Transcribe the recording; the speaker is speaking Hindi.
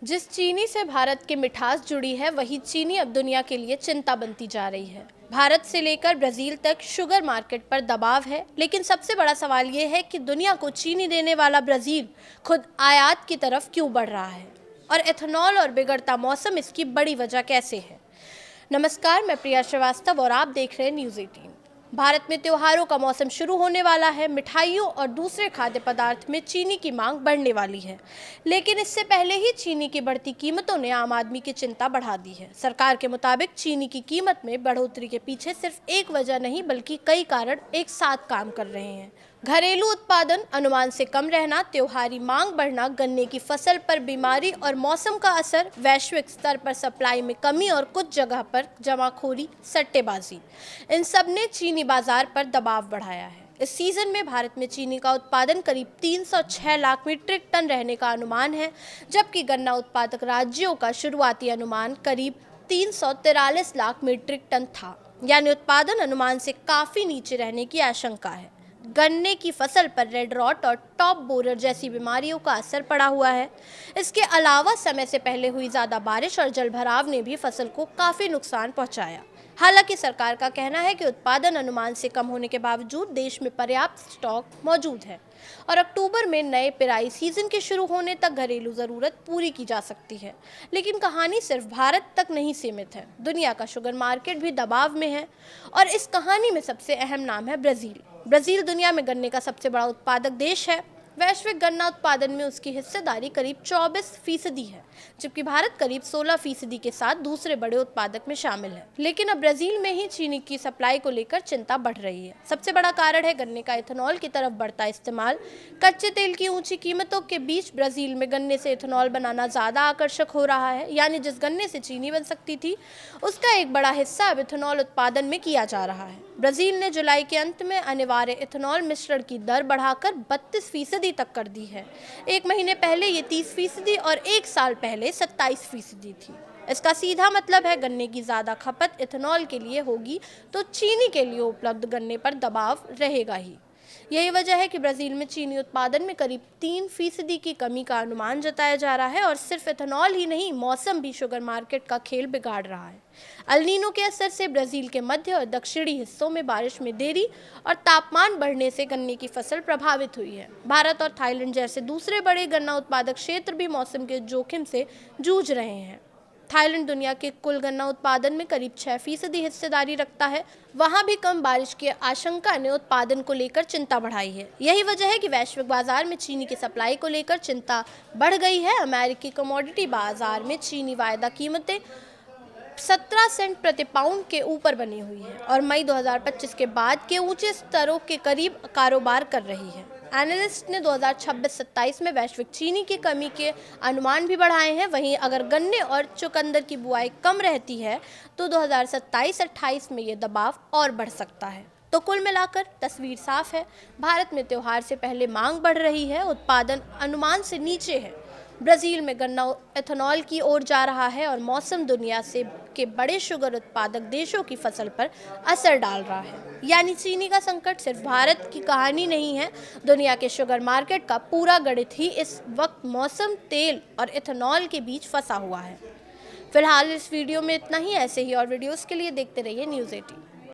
जिस चीनी से भारत की मिठास जुड़ी है, वही चीनी अब दुनिया के लिए चिंता बनती जा रही है। भारत से लेकर ब्राजील तक शुगर मार्केट पर दबाव है, लेकिन सबसे बड़ा सवाल ये है कि दुनिया को चीनी देने वाला ब्राजील खुद आयात की तरफ क्यों बढ़ रहा है और एथेनॉल और बिगड़ता मौसम इसकी बड़ी वजह कैसे है। नमस्कार, मैं प्रिया श्रीवास्तव और आप देख रहे हैं न्यूज़ 18। भारत में त्योहारों का मौसम शुरू होने वाला है। मिठाइयों और दूसरे खाद्य पदार्थ में चीनी की मांग बढ़ने वाली है, लेकिन इससे पहले ही चीनी की बढ़ती कीमतों ने आम आदमी की चिंता बढ़ा दी है। सरकार के मुताबिक चीनी की कीमत में बढ़ोतरी के पीछे सिर्फ एक वजह नहीं, बल्कि कई कारण एक साथ काम कर रहे हैं। घरेलू उत्पादन अनुमान से कम रहना, त्योहारी मांग बढ़ना, गन्ने की फसल पर बीमारी और मौसम का असर, वैश्विक स्तर पर सप्लाई में कमी और कुछ जगह पर जमाखोरी, सट्टेबाजी, इन सब ने चीनी बाजार पर दबाव बढ़ाया है। इस सीजन में भारत में चीनी का उत्पादन करीब 306 लाख मीट्रिक टन रहने का अनुमान है, जबकि गन्ना उत्पादक राज्यों का शुरुआती अनुमान करीब 343 लाख मीट्रिक टन था, यानी उत्पादन अनुमान से काफी नीचे रहने की आशंका है। गन्ने की फसल पर रेड रॉट और टॉप बोरर जैसी बीमारियों का असर पड़ा हुआ है। इसके अलावा समय से पहले हुई ज़्यादा बारिश और जलभराव ने भी फसल को काफ़ी नुकसान पहुंचाया। हालांकि सरकार का कहना है कि उत्पादन अनुमान से कम होने के बावजूद देश में पर्याप्त स्टॉक मौजूद है और अक्टूबर में नए पेराई सीजन के शुरू होने तक घरेलू ज़रूरत पूरी की जा सकती है। लेकिन कहानी सिर्फ भारत तक नहीं सीमित है। दुनिया का शुगर मार्केट भी दबाव में है और इस कहानी में सबसे अहम नाम है ब्राज़ील। ब्राज़ील दुनिया में गन्ने का सबसे बड़ा उत्पादक देश है। वैश्विक गन्ना उत्पादन में उसकी हिस्सेदारी करीब 24% है, जबकि भारत करीब 16% के साथ दूसरे बड़े उत्पादक में शामिल है। लेकिन अब ब्राजील में ही चीनी की सप्लाई को लेकर चिंता बढ़ रही है। सबसे बड़ा कारण है गन्ने का इथेनॉल की तरफ बढ़ता इस्तेमाल। कच्चे तेल की ऊंची कीमतों के बीच ब्राजील में गन्ने से इथेनॉल बनाना ज्यादा आकर्षक हो रहा है, यानी जिस गन्ने से चीनी बन सकती थी उसका एक बड़ा हिस्सा अब इथेनॉल उत्पादन में किया जा रहा है। ब्राजील ने जुलाई के अंत में अनिवार्य इथेनॉल मिश्रण की दर बढ़ाकर 32% तक कर दी है। एक महीने पहले ये 30% और एक साल पहले 27% थी। इसका सीधा मतलब है गन्ने की ज़्यादा खपत इथेनॉल के लिए होगी तो चीनी के लिए उपलब्ध गन्ने पर दबाव रहेगा ही। यही वजह है कि ब्राज़ील में चीनी उत्पादन में करीब 3% की कमी का अनुमान जताया जा रहा है और सिर्फ इथेनॉल ही नहीं, मौसम भी शुगर मार्केट का खेल बिगाड़ रहा है। अल नीनो के असर से ब्राज़ील के मध्य और दक्षिणी हिस्सों में बारिश में देरी और तापमान बढ़ने से गन्ने की फसल प्रभावित हुई है। भारत और थाईलैंड जैसे दूसरे बड़े गन्ना उत्पादक क्षेत्र भी मौसम के जोखिम से जूझ रहे हैं। थाईलैंड दुनिया के कुल गन्ना उत्पादन में करीब 6% हिस्सेदारी रखता है। वहां भी कम बारिश की आशंका ने उत्पादन को लेकर चिंता बढ़ाई है। यही वजह है कि वैश्विक बाजार में चीनी की सप्लाई को लेकर चिंता बढ़ गई है। अमेरिकी कमोडिटी बाजार में चीनी वायदा कीमतें 17 सेंट प्रति पाउंड के ऊपर बनी हुई है और मई 2025 के बाद के ऊंचे स्तरों के करीब कारोबार कर रही है। एनालिस्ट ने 2026-27 में वैश्विक चीनी की कमी के अनुमान भी बढ़ाए हैं। वहीं अगर गन्ने और चुकंदर की बुआई कम रहती है तो 2027-28 में ये दबाव और बढ़ सकता है। तो कुल मिलाकर तस्वीर साफ है। भारत में त्योहार से पहले मांग बढ़ रही है, उत्पादन अनुमान से नीचे है। ब्राज़ील में गन्ना एथेनॉल की ओर जा रहा है और मौसम दुनिया से के बड़े शुगर उत्पादक देशों की फसल पर असर डाल रहा है। यानी चीनी का संकट सिर्फ भारत की कहानी नहीं है, दुनिया के शुगर मार्केट का पूरा गणित ही इस वक्त मौसम, तेल और एथेनॉल के बीच फंसा हुआ है। फिलहाल इस वीडियो में इतना ही। ऐसे ही और वीडियोस के लिए देखते रहिए न्यूज़ 18।